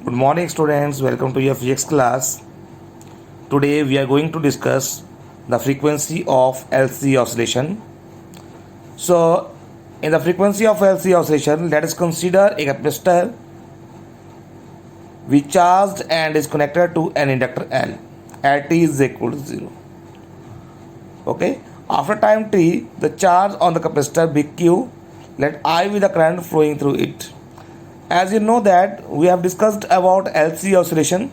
Good morning, students. Welcome to your physics class. Today we are going to discuss the frequency of LC oscillation. So, in the frequency of LC oscillation, let us consider a capacitor which charged and is connected to an inductor L at t is equal to 0. Okay. After time t, the charge on the capacitor big Q, let I be the current flowing through it. As you know that we have discussed about LC oscillation,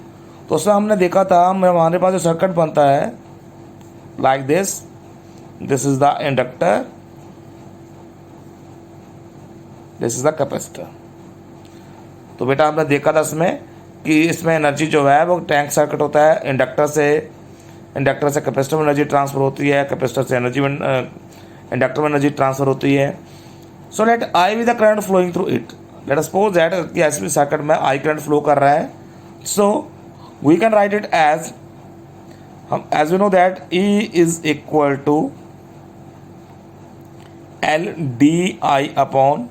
तो उसमें हमने देखा था हमारे पास जो circuit बनता है like this is the inductor, this is the capacitor. तो बेटा हमने देखा था इसमें कि इसमें एनर्जी जो है वो टैंक सर्किट होता है. इंडक्टर से कैपेसिटर में एनर्जी ट्रांसफर होती है, कैपेसिटर से एनर्जी में इंडक्टर में एनर्जी ट्रांसफर होती है. So let I be the current flowing through it. Let suppose that कि ऐसे सर्किट में आई करंट फ्लो कर रहा है. So we can write it as we know that E is equal to L D I upon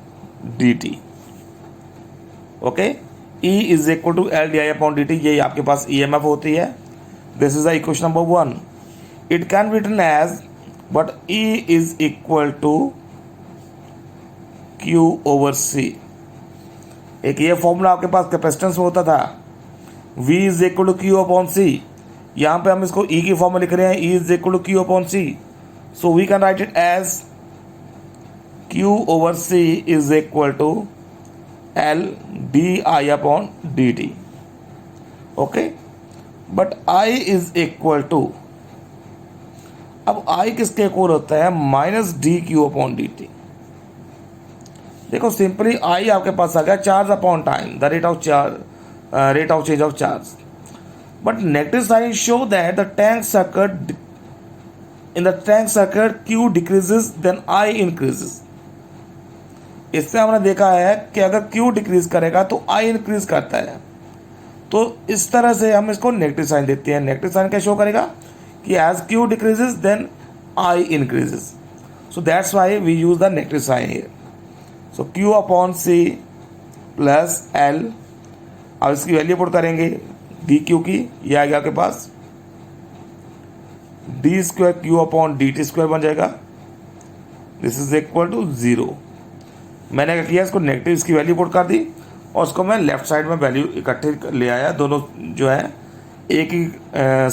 D T. Okay, E is equal to L D I upon D T. ये आपके पास E M F होती है. This is the equation number 1. It can be written as but E is equal to Q over C. एक ये formula आपके पास capacitance में होता था, V is equal to Q upon C. यहाँ पे हम इसको E की फॉर्म में लिख रहे हैं, E is equal to Q upon C. So we can write it as Q over C is equal to L D I upon D T. Okay, but I is equal to, अब I किसके equal होता है, minus D Q upon D T. देखो simply I आपके पास आ गया charge upon time, the rate of change of charge. But negative sign show that the tank circuit Q decreases then I increases. इससे हमने देखा है कि अगर Q डिक्रीज करेगा तो I इंक्रीज करता है. तो इस तरह से हम इसको नेगेटिव साइन देते हैं. नेगेटिव साइन क्या शो करेगा कि as Q decreases then I increases. So that's why we use the negative sign here. So Q upon C plus L. अब इसकी वैल्यू पुट करेंगे डी क्यू की, ये आ गया आपके पास D square Q upon D T square बन जाएगा. This is equal to 0. मैंने क्या किया, इसको नेगेटिव इसकी वैल्यू पुट कर दी और उसको मैं लेफ्ट साइड में वैल्यू इकट्ठे ले आया. दोनों जो है एक ही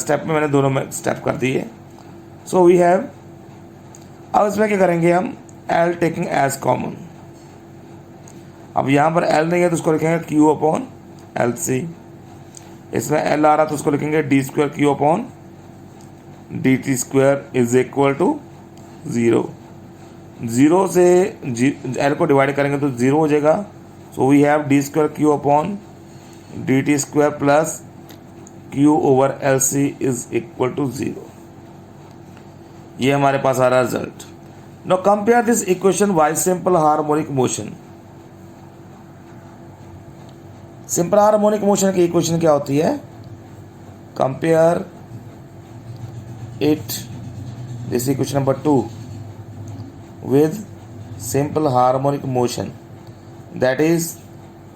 स्टेप में मैंने दोनों में स्टेप कर दिए. सो वी हैव, अब इसमें क्या करेंगे हम, एल टेकिंग एज कॉमन. अब यहाँ पर L नहीं है तो उसको लिखेंगे Q अपॉन एल सी. इसमें L आ रहा तो उसको लिखेंगे D square Q upon D T square is equal to 0. 0 से L को डिवाइड करेंगे तो 0 हो जाएगा. So we have D square Q upon D T square plus Q over L C is equal to 0. ये हमारे पास आ रहा है result. Now compare this equation by simple harmonic motion. Simple harmonic motion की इक्वेशन क्या होती है, compare it, this equation number 2 with simple harmonic motion. That is,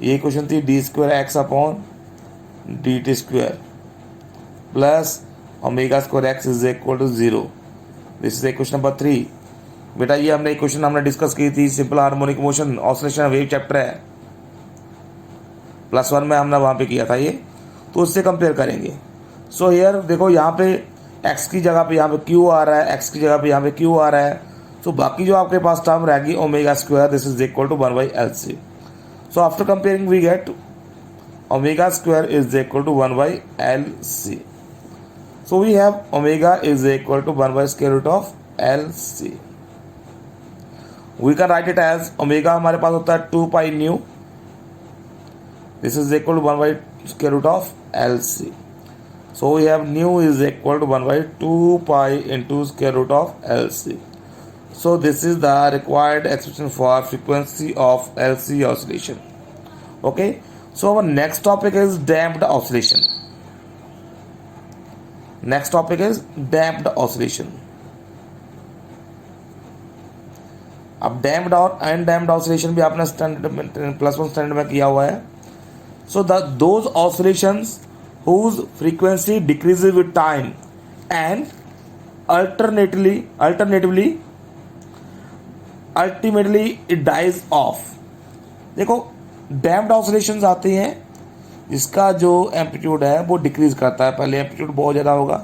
ये इक्वेशन थी D square X upon D T square plus omega square X is equal to 0. This is equation number 3. बेटा ये हमने equation हमने discuss की थी, simple harmonic motion oscillation wave chapter है, +1 में हमने वहाँ पे किया था ये. तो उससे कंपेयर करेंगे. सो हियर देखो, यहाँ पे x की जगह पे यहाँ पे q आ रहा है, x की जगह पे यहाँ पे q आ रहा है. सो बाकी जो आपके पास टर्म रहेगी omega square, this is equal to 1 by L C. So after comparing we get omega square is equal to 1 by L C. So we have omega is equal to 1 by square root of L C. We can write it as, omega हमारे पास होता है 2 pi nu. This is equal to 1 by square root of LC. So we have nu is equal to 1 by 2 pi into square root of LC. So this is the required expression for frequency of LC oscillation. Okay. So our next topic is damped oscillation. Next topic is damped oscillation. अब damped और undamped oscillation भी आपने standard +1 standard में किया हुआ है. So those oscillations whose frequency decreases with time and ultimately it dies off. देखो damped oscillations आती हैं जिसका जो एम्पलीट्यूड है वो डिक्रीज करता है। पहले एम्पलीट्यूड बहुत ज़्यादा होगा,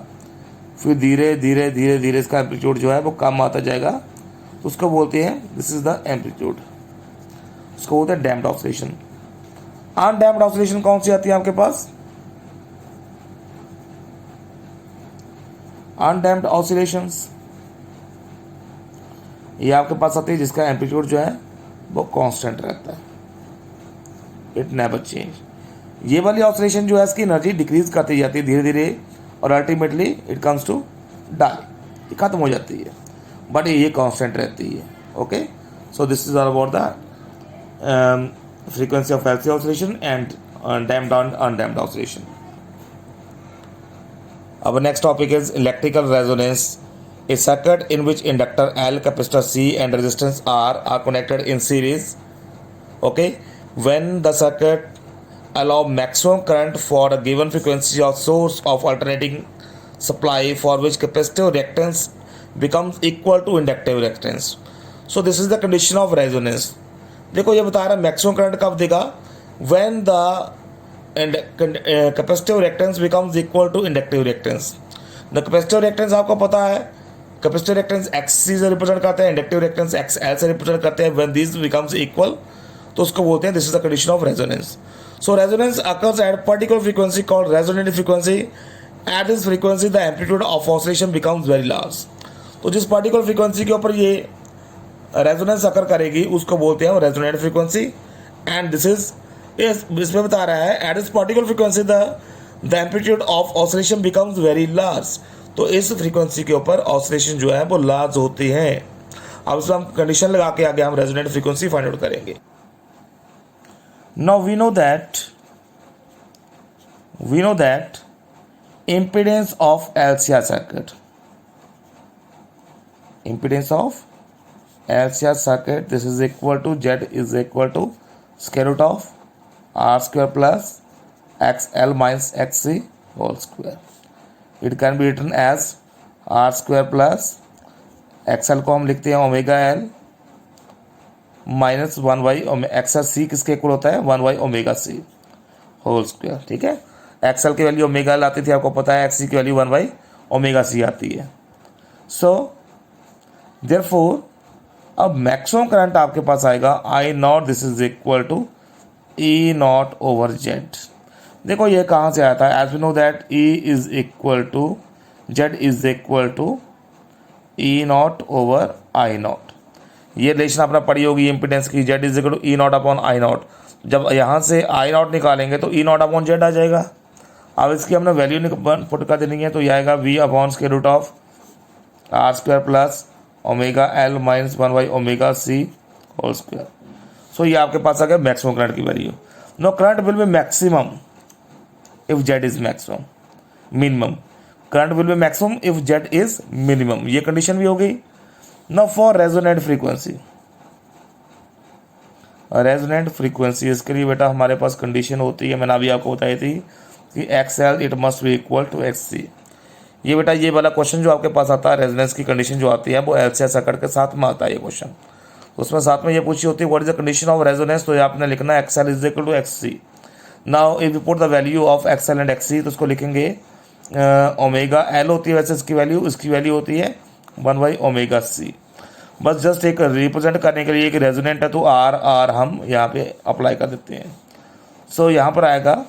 फिर धीरे धीरे धीरे धीरे इसका एम्पलीट्यूड जो है वो कम आता जाएगा, तो उसको बोलते हैं दिस इज द एम्पलीट्यूड, उसको बोलते हैं डैम्प्ड ऑसिलेशन। अनडैम्प्ड ऑसिलेशन कौन सी आती है आपके पास? अनडैम्प्ड ऑसिलेशंस ये आपके पास आती है जिसका एम्पलीट्यूड जो है वो कांस्टेंट रहता है, इट नेवर चेंज। ये वाली ऑसिलेशन जो है इसकी एनर्जी डिक्रीज करती जाती है धीरे धीरे और ultimately it comes to die, ये खत्म हो जाती है, बट ये कांस्टेंट रहती है। Okay, so this is all about the frequency of LC oscillation and damped and undamped oscillation. Our next topic is electrical resonance. A circuit in which inductor L, capacitor C and resistance R are connected in series. Okay, when the circuit allow maximum current for a given frequency of source of alternating supply for which capacitive reactance becomes equal to inductive reactance. So this is the condition of resonance. देखो ये बता रहा है maximum current कब देगा, when the capacitive reactance becomes equal to inductive reactance. The capacitive reactance आपको पता है, कैपेसिटिव रिएक्टेंस XC से रिप्रेजेंट करते हैं, इंडक्टिव रिएक्टेंस XL से रिप्रेजेंट करते हैं। व्हेन दिस बिकम्स इक्वल तो उसको बोलते हैं this is the condition of resonance. So resonance occurs at particular frequency called resonant frequency. At this frequency the amplitude of oscillation becomes very large. तो जिस particular frequency के ऊपर ये resonance अकर करेगी उसको बोलते हैं resonant frequency. And this is इसमें बता रहा है at this particular frequency the amplitude of oscillation becomes very large. तो इस फ्रीक्वेंसी के ऊपर ऑसिलेशन जो है वो लार्ज होती है। अब इसमें हम कंडीशन लगा के आगे हम रेजोनेंट फ्रीक्वेंसी फाइंड आउट करेंगे। Now we know that impedance of LCR circuit, impedance of LCR circuit, this is equal to Z is equal to square root of R square plus XL minus XC whole square. It can be written as R square plus XL को हम लिखते हैं omega L minus 1/, XL C किसके equal होता है 1/, omega C whole square. ठीक है, XL की वैल्यू ओमेगा L आती थी आपको पता है, XC की वैल्यू 1/, ओमेगा C आती है। सो देयरफॉर अब मैक्सिमम करंट आपके पास आएगा I0, this is equal to E0 over Z। देखो ये कहाँ से आता है, as we know that E is equal to Z is equal to E0 over I0। ये रिलेशन आपने पढ़ी होगी इम्पिडेंस की, Z is equal to E0 upon I0। जब यहाँ से I0 निकालेंगे तो E0 अपॉन Z आ जाएगा। अब इसकी हमने वैल्यू पुट कर देनी है, तो ये आएगा V upon square root of R square plus omega L minus 1/, omega C whole square. So ये आपके पास आ गया मैक्सिमम करंट की value. No current will be maximum if Z is maximum, minimum current will be maximum if Z is minimum, ये condition भी हो गई। No for resonant frequency, resonant frequency इसके लिए बेटा हमारे पास कंडीशन होती है, मैंने अभी आपको बताई थी कि XL it must be equal to XC। ये बेटा ये वाला क्वेश्चन जो आपके पास आता है रेजोनेंस की कंडीशन जो आती है वो LCR सर्किट के साथ में आता है ये क्वेश्चन। तो उसमें साथ में ये पूछी होती है what is the condition of resonance, तो ये आपने लिखना है XL इज equal to XC। Now if you put the value of XL and XC तो उसको लिखेंगे ओमेगा L होती है वैसे इसकी वैल्यू होती है 1/, ओमेगा C। बस जस्ट एक रिप्रेजेंट करने के लिए एक रेजोनेंट है तो R हम यहाँ पे अप्लाई कर देते हैं। सो यहाँ पर आएगा,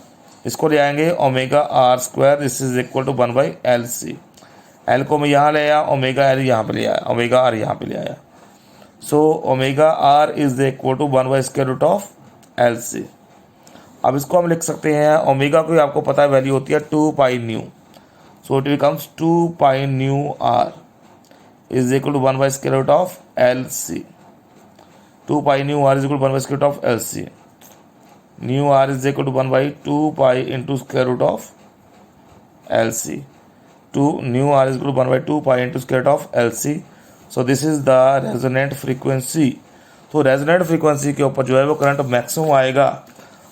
इसको ले आएंगे omega R square, this is equal to 1/, LC। L को मैं यहाँ ले आया, ओमेगा L यहाँ पे ले आया, ओमेगा R यहाँ पे ले आया। So omega R is equal to 1/, square root of LC। अब इसको हम लिख सकते हैं, ओमेगा को आपको पता है वैल्यू होती है 2π nu, so it becomes 2π nu R is equal to 1/, square root of LC। 2π nu R is equal to 1/, square root of LC। Nu R is equal to 1/2π into square root of LC। Nu R is equal to 1/2π into square root of LC। So this is the resonant frequency. तो resonant frequency के ऊपर जो है वो current maximum आएगा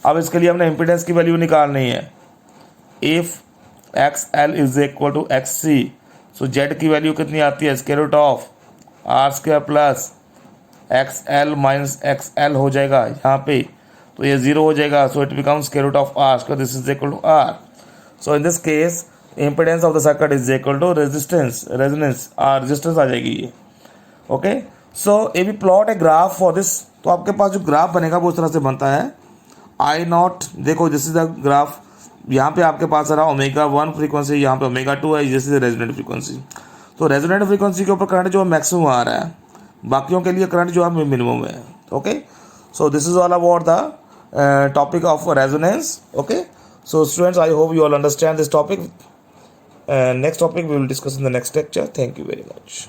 अब इसके लिए हमने इम्पीडेंस की वैल्यू निकालनी है। If X L is equal to X C, so Z की वैल्यू कितनी आती है, square root of R square plus X L minus X L हो जाएगा यहाँ पे, तो ये 0 हो जाएगा, so it becomes square root of R square, this is equal to R. So in this case impedance of the circuit is equal to resistance resistance आ जाएगी ये। Okay, so A be plot a graph for this, तो आपके पास जो graph बनेगा वो इस तरह से बनता है। आई नॉट, देखो दिस इज द ग्राफ, यहाँ पे आपके पास आ रहा ओमेगा 1 फ्रीक्वेंसी, यहाँ पे ओमेगा 2 है, दिस इज रेजोनेंट फ्रीक्वेंसी। तो रेजोनेंट फ्रीक्वेंसी के ऊपर करंट जो मैक्सिमम आ रहा है, बाकियों के लिए करंट जो है मिनिमम है। Okay, so this is all about the topic of resonance. Okay, so students, I hope you all understand this topic, and next topic we will discuss in the next lecture. Thank you very much.